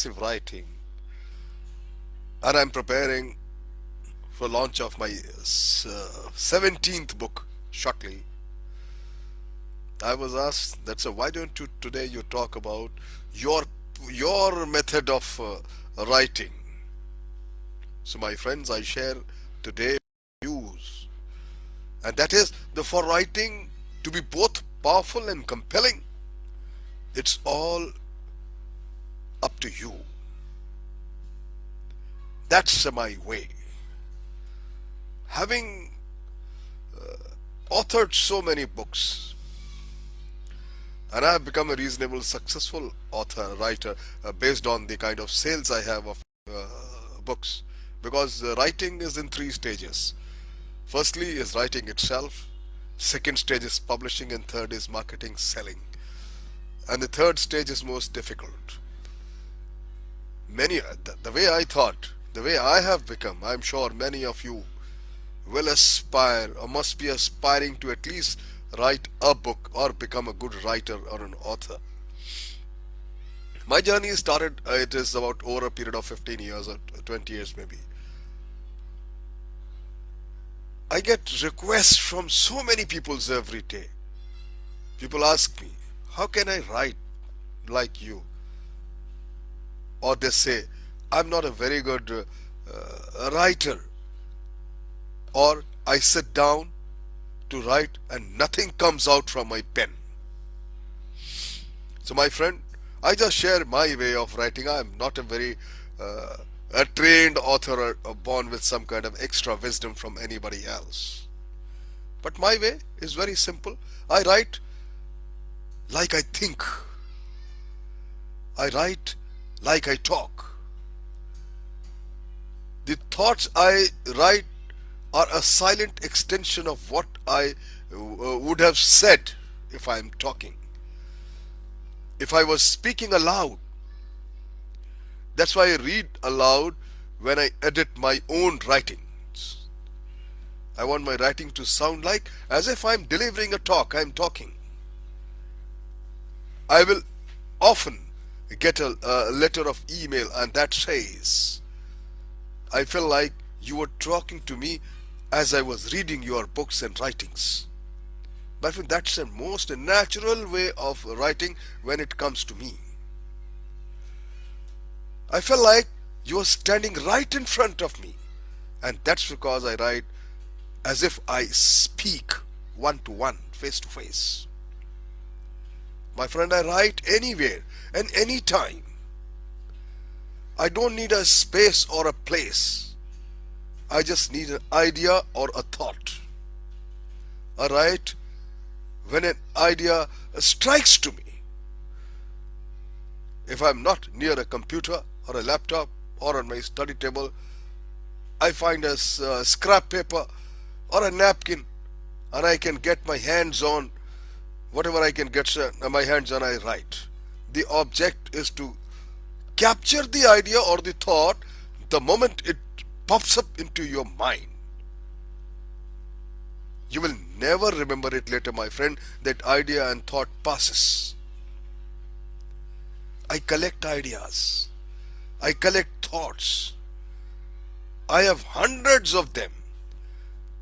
writing, and I'm preparing for launch of my 17th book shortly. I was asked that, so why don't you today you talk about your your method of writing? So my friends, I share today views, and that is the for writing to be both powerful and compelling. It's all up to you. That's my way. Having authored so many books, and I have become a reasonable successful author, writer, based on the kind of sales I have of books. Because writing is in three stages. Firstly is writing itself, second stage is publishing, and third is marketing, selling. And the third stage is most difficult. The way I thought, the way I have become, I'm sure many of you will aspire or must be aspiring to at least write a book or become a good writer or an author. My journey started, it is about over a period of 15 years or 20 years maybe. I get requests from so many people every day. People ask me, how can I write like you? Or they say, I'm not a very good writer. Or I sit down to write and nothing comes out from my pen. So, my friend, I just share my way of writing. I am not a very a trained author or born with some kind of extra wisdom from anybody else. But my way is very simple. I write like I think. I write like I talk. The thoughts I write are a silent extension of what I would have said if I am talking. If I was speaking aloud, that's why I read aloud when I edit my own writings. I want my writing to sound like as if I'm delivering a talk, I'm talking. I will often get a letter of email and that says, I feel like you were talking to me as I was reading your books and writings. But that's the most natural way of writing when it comes to me. I feel like you are standing right in front of me. And that's because I write as if I speak one to one, face to face. My friend, I write anywhere and anytime. I don't need a space or a place. I just need an idea or a thought. I write when an idea strikes to me. If I'm not near a computer or a laptop or on my study table, I find a scrap paper or a napkin and I can get my hands on whatever I can get my hands on, I write. The object is to capture the idea or the thought the moment it pops up into your mind. You will never remember it later, my friend. That idea and thought passes. I collect ideas. I collect thoughts. I have hundreds of them.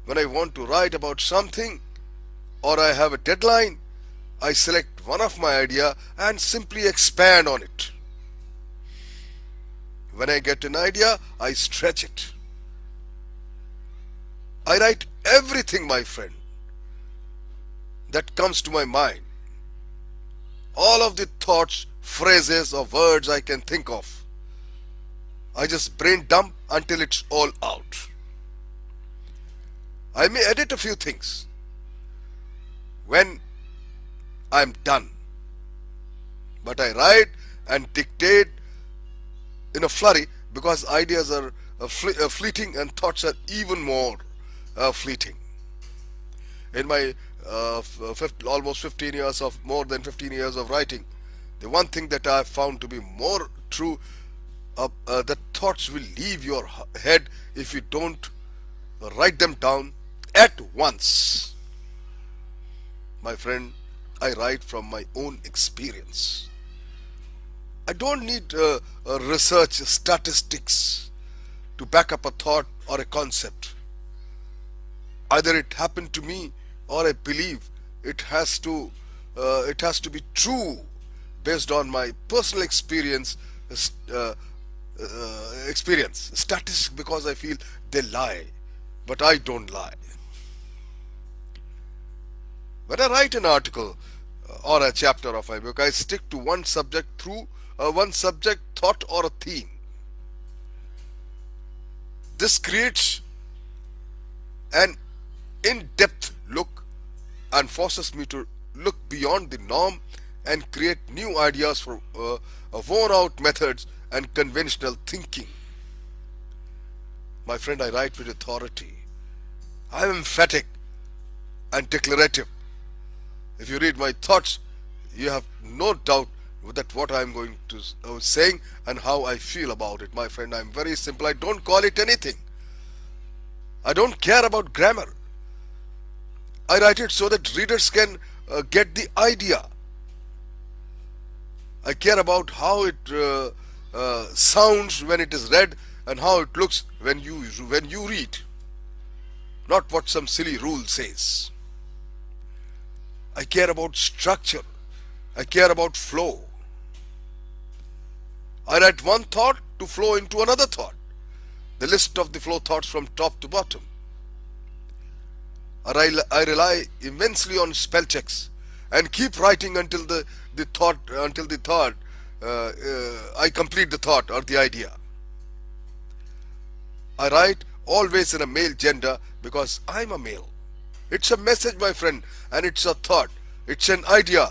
When I want to write about something or I have a deadline, I select one of my idea and simply expand on it. When I get an idea, I stretch it. I write everything, my friend, that comes to my mind. All of the thoughts, phrases, or words I can think of. I just brain dump until it's all out. I may edit a few things when I'm done, but I write and dictate in a flurry because ideas are fleeting and thoughts are even more fleeting. In my almost 15 years of more than 15 years of writing, the one thing that I have found to be more true, that thoughts will leave your head if you don't write them down at once. My friend, I write from my own experience. I don't need research statistics to back up a thought or a concept. Either it happened to me or I believe it has to be true based on my personal uh, experience. Statistics, because I feel they lie, but I don't lie. When I write an article or a chapter of my book, I stick to one subject, thought, or a theme. This creates an in-depth look and forces me to look beyond the norm and create new ideas for worn-out methods and conventional thinking. My friend, I write with authority. I am emphatic and declarative. If you read my thoughts, you have no doubt that what I am going to saying and how I feel about it. My friend, I am very simple. I don't call it anything. I don't care about grammar. I write it so that readers can get the idea. I care about how it sounds when it is read and how it looks when you read, not what some silly rule says. I care about structure. I care about flow. I write one thought to flow into another thought. The list of the flow thoughts from top to bottom. I rely immensely on spell checks and keep writing until the thought I complete the thought or the idea. I write always in a male gender because I'm a male. It's a message, my friend, and it's a thought. It's an idea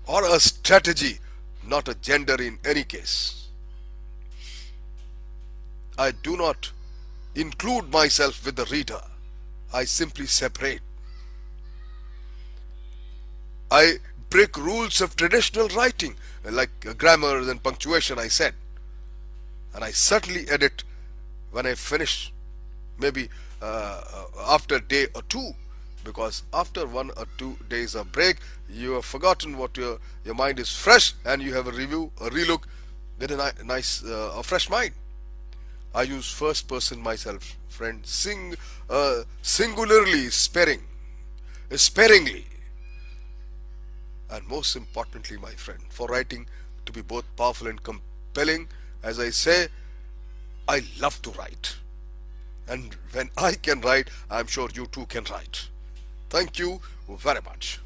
or a strategy, not a gender in any case. I do not include myself with the reader. I simply separate. I break rules of traditional writing, like grammar and punctuation, I said. And I certainly edit when I finish, maybe after a day or two, because after 1 or 2 days of break, you have forgotten what your mind is fresh, and you have a relook with a fresh mind. I use first person myself, friend, singularly, sparingly, and most importantly, my friend, for writing to be both powerful and compelling, as I say, I love to write. And when I can write, I'm sure you too can write. Thank you very much.